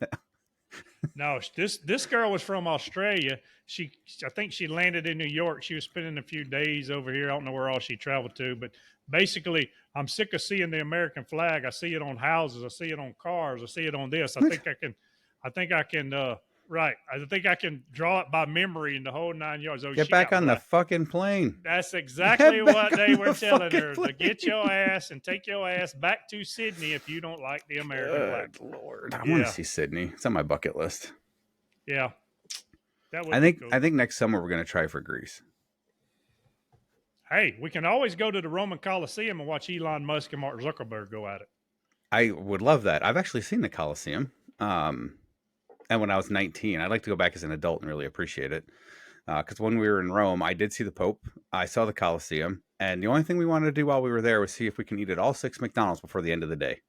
No, this girl was from Australia. I think she landed in New York. She was spending a few days over here. I don't know where all she traveled to, but basically, I'm sick of seeing the American flag. I see it on houses. I see it on cars. I see it on this. what? I think I can. Right. I think I can draw it by memory in the whole 9 yards. Oh, Get she back got on the black. fucking plane. That's exactly Get back what they on were the telling fucking her to get plane. your ass and take your ass back to Sydney if you don't like the American flag. Good Lord. I want to Yeah. see Sydney. It's on my bucket list. Yeah. That I would be think cool. I think next summer we're gonna try for Greece. Hey, we can always go to the Roman Coliseum and watch Elon Musk and Mark Zuckerberg go at it. I would love that. I've actually seen the Colosseum. And when I was 19, I'd like to go back as an adult and really appreciate it. Because when we were in Rome, I did see the Pope. I saw the Colosseum, and the only thing we wanted to do while we were there was see if we can eat at all six McDonald's before the end of the day.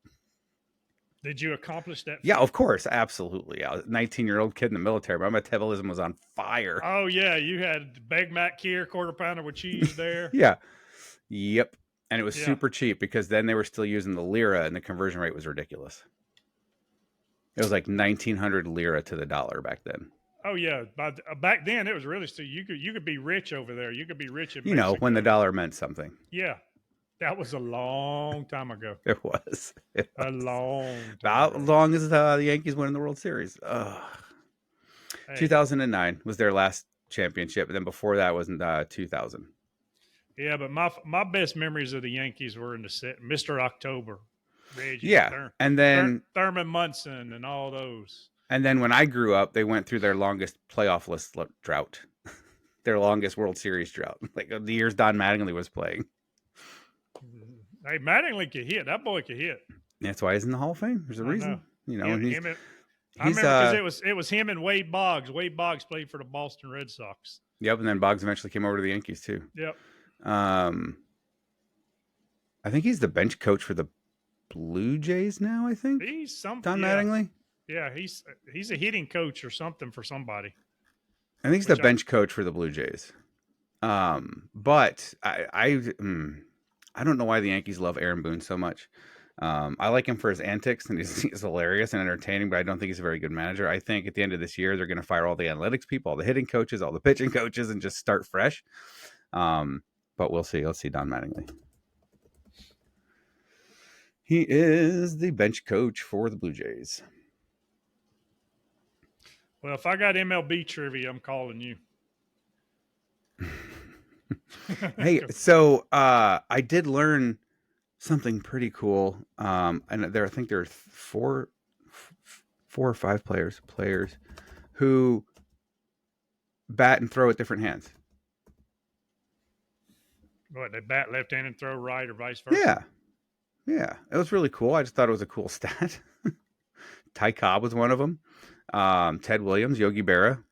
Did you accomplish that Yeah, feat? of course, absolutely. I was a 19-year-old kid in the military. My metabolism was on fire. Oh yeah, you had Big Mac here, quarter pounder with cheese there. Yeah, yep. And it was Yeah. super cheap because then they were still using the lira, and the conversion rate was ridiculous. It was like 1,900 lira to the dollar back then. Oh yeah. Back then it was really so you could be rich over there. You could be rich in You know, when the Mexico. dollar meant something. Yeah. That was a long time ago. It was. It A was. long time About as ago. long as the Yankees winning the World Series. Ugh. Hey. 2009 was their last championship, and then before that was in 2000. Yeah, but my best memories of the Yankees were in the set. Mr. October, Reggie, Yeah, and then Thurman Munson, and all those. when I grew up, they went through their longest playoff list drought, their longest World Series drought, like the years Don Mattingly was playing. Hey, Mattingly could hit. That boy could hit. That's why he's in the Hall of Fame. There's a I know. reason, you know. Him, And him and, I he's remember because it was him and Wade Boggs. Wade Boggs played for the Boston Red Sox. yep. And then Boggs eventually came over to the Yankees too. Yep. Um, I think he's the bench coach for the Blue Jays now. I think He's some Don yeah, Mattingly. yeah. He's a hitting coach or something for somebody. I think he's the Which bench coach for the Blue Jays. But I don't know why the Yankees love Aaron Boone so much. I like him for his antics, and he's hilarious and entertaining, but I don't think he's a very good manager. I think at the end of this year, they're going to fire all the analytics people, all the hitting coaches, all the pitching coaches, and just start fresh. But we'll see. Let's see Don Mattingly. He is the bench coach for the Blue Jays. Well, if I got MLB trivia, I'm calling you. Hey, so I did learn something pretty cool. And I think there are four or five players who bat and throw with different hands. What, they bat left hand and throw right, or vice versa? Yeah, yeah, it was really cool. I just thought it was a cool stat. Ty Cobb was one of them. Ted Williams, Yogi Berra.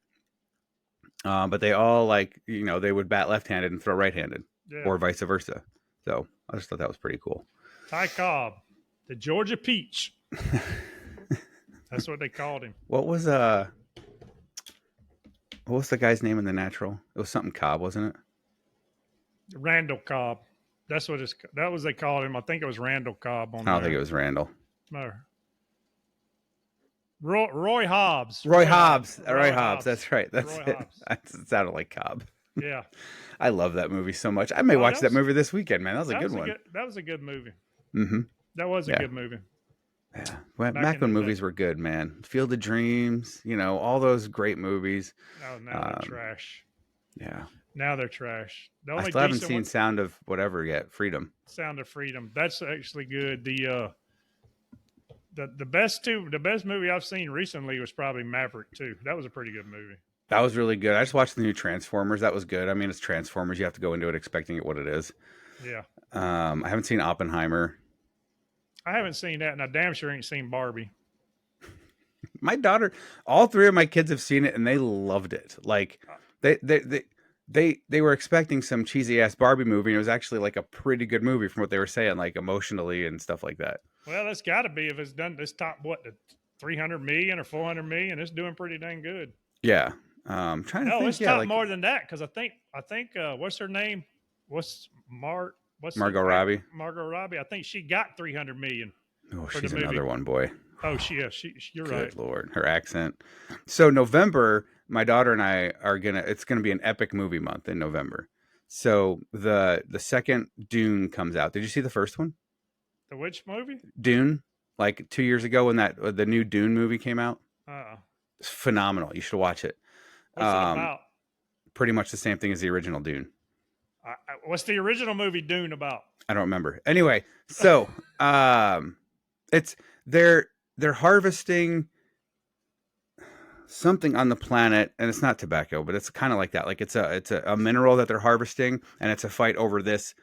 But they all they would bat left-handed and throw right-handed, Yeah. or vice versa. So I just thought that was pretty cool. Ty Cobb, the Georgia Peach. That's what they called him. What was the guy's name in the natural? It was something Cobb, wasn't it? Randall Cobb. That was they called him. I think it was Randall Cobb on I don't there. think it was Randall. No. Roy Hobbs. Roy Hobbs. Roy Hobbs. That's right. That's Roy it. Hobbs. It sounded like Cobb. Yeah. I love that movie so much. I may watch that movie this weekend, man. That was a good one. That was a good movie. Mm-hmm. That was a good movie. Yeah. Back when movies were good, man. Field of Dreams, all those great movies. Oh, now they're trash. Yeah. Now they're trash. I still haven't seen Sound of whatever yet. Freedom. Sound of Freedom. That's actually good. The best movie I've seen recently was probably Maverick 2. That was a pretty good movie. That was really good. I just watched the new Transformers. That was good. I mean, it's Transformers. You have to go into it expecting it what it is. Yeah. I haven't seen Oppenheimer. I haven't seen that, and I damn sure ain't seen Barbie. My daughter, all three of my kids have seen it, and they loved it. Like they were expecting some cheesy ass Barbie movie, and it was actually like a pretty good movie from what they were saying, like emotionally and stuff like that. Well, it's got to be if it's done this top the 300 million or 400 million. It's doing pretty dang good. Yeah. Trying to think. It's top more than that because I think what's her name? Margot Robbie. Margot Robbie. I think she got 300 million. Oh, she's another one, boy. Oh, you're Good right. Good Lord, her accent. So November, my daughter and I it's gonna be an epic movie month in November. So the second Dune comes out. Did you see the first one? The which movie? Dune, like 2 years ago when the new Dune movie came out. Uh-uh. It's phenomenal. You should watch it. What's it about? Pretty much the same thing as the original Dune. What's the original movie Dune about? I don't remember. Anyway, so it's they're harvesting something on the planet, and it's not tobacco, but it's kind of like that. Like it's a mineral that they're harvesting, and it's a fight over this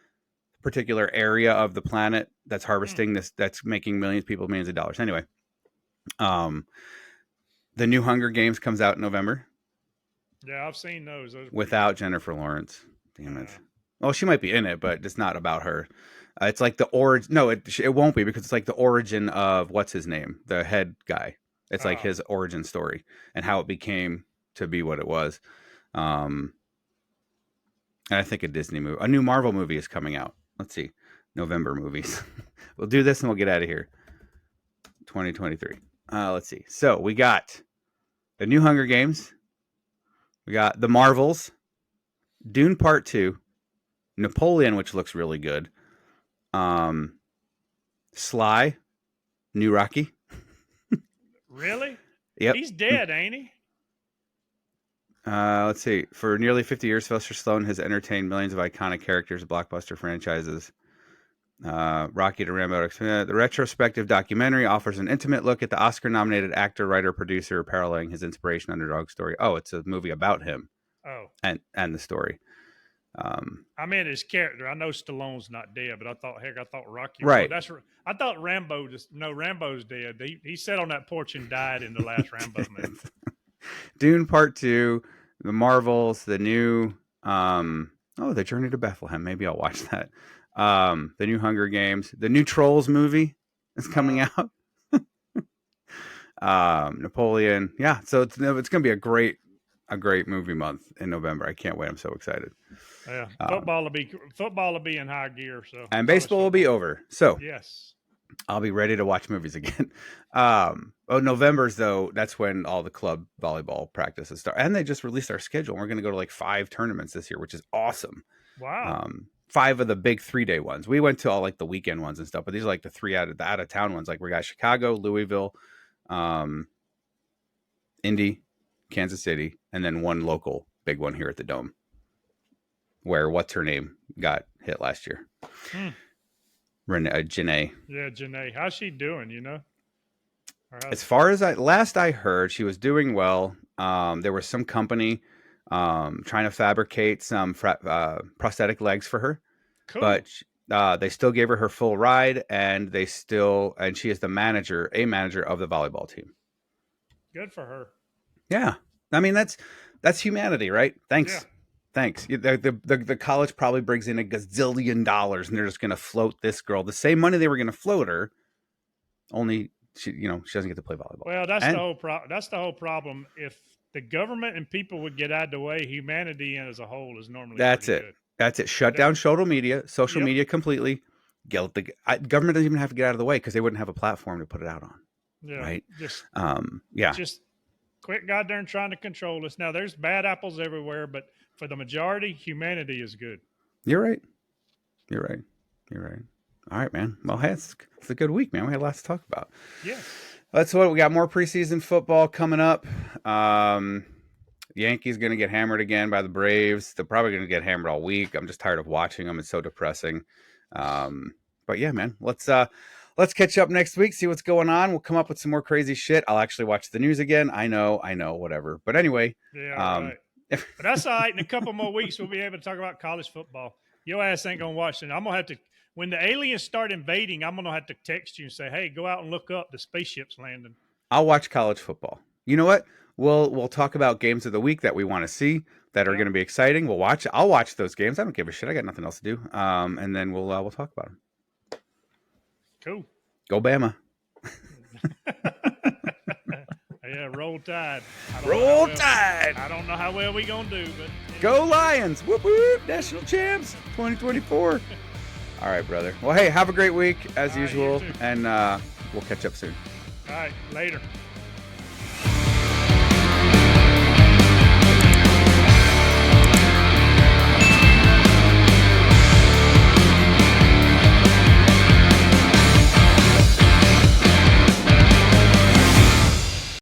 particular area of the planet that's harvesting this, that's making millions of dollars. Anyway, the new Hunger Games comes out in November. Yeah, I've seen those. Without Jennifer Lawrence. Damn it. Well, she might be in it, but it's not about her. It's like the origin. No, it won't be because it's like the origin of what's his name, the head guy. It's like his origin story and how it became to be what it was. And I think a Disney movie, a new Marvel movie is coming out. Let's see, November movies. We'll do this and we'll get out of here. 2023. Let's see. So we got the new Hunger Games. We got the Marvels, Dune Part 2, Napoleon, which looks really good. Sly, new Rocky. Really? Yep. He's dead, ain't he? Let's see. For nearly 50 years, Sylvester Stallone has entertained millions of iconic characters, blockbuster franchises. Rocky to Rambo. The retrospective documentary offers an intimate look at the Oscar-nominated actor, writer, producer, paralleling his inspiration underdog story. Oh, it's a movie about him. Oh, and the story. I mean his character. I know Stallone's not dead, but I thought Rocky. Right. I thought Rambo. Rambo's dead. He sat on that porch and died in the last Rambo movie. Dune Part 2, the Marvels, the new the Journey to Bethlehem. Maybe I'll watch that. The new Hunger Games, the new Trolls movie is coming out. Napoleon. Yeah, so it's gonna be a great movie month in November. I can't wait. I'm so excited. Yeah, football will be in high gear. So and baseball will be over. So yes, I'll be ready to watch movies again. November's though, that's when all the club volleyball practices start, and they just released our schedule. We're going to go to like 5 tournaments this year, which is awesome. Wow. 5 of the big 3-day ones. We went to all like the weekend ones and stuff, but these are like the 3 out of town ones. Like we got Chicago, Louisville, Indy, Kansas City, and then one local big one here at the Dome, where what's her name got hit last year. Janae. Yeah, Janae. How's she doing? You know. As far as last I heard, she was doing well. There was some company trying to fabricate some prosthetic legs for her, Cool. but they still gave her full ride, and she is a manager of the volleyball team. Good for her. Yeah, I mean that's humanity, right? Thanks. Yeah. Thanks. The college probably brings in $1 gazillion, and they're just going to float this girl the same money they were going to float her. Only she doesn't get to play volleyball. Well, that's the whole problem. If the government and people would get out of the way, humanity as a whole is normally good. That's it. Shut down social media completely. The government doesn't even have to get out of the way because they wouldn't have a platform to put it out on. Yeah. Right. Just quit goddamn trying to control us. Now there's bad apples everywhere, but for the majority, humanity is good. You're right. All right, man. Well, hey, it's a good week, man. We had lots to talk about. Yeah. That's what we got. More preseason football coming up. Yankees going to get hammered again by the Braves. They're probably going to get hammered all week. I'm just tired of watching them. It's so depressing. But yeah, man, let's catch up next week, see what's going on. We'll come up with some more crazy shit. I'll actually watch the news again. I know, whatever. But anyway. Yeah, right. But that's all right. In a couple more weeks, we'll be able to talk about college football. Your ass ain't going to watch it. I'm going to have to, when the aliens start invading, I'm going to have to text you and say, hey, go out and look up the spaceships landing. I'll watch college football. You know what? We'll talk about games of the week that we want to see that are going to be exciting. I'll watch those games. I don't give a shit. I got nothing else to do. And then we'll talk about them. Cool. Go Bama. Yeah, roll tide. Roll Tide. I don't know how well we gonna do, but go Lions! Whoop whoop! National champs 2024. All right, brother. Well, hey, have a great week as usual, and we'll catch up soon. All right, later.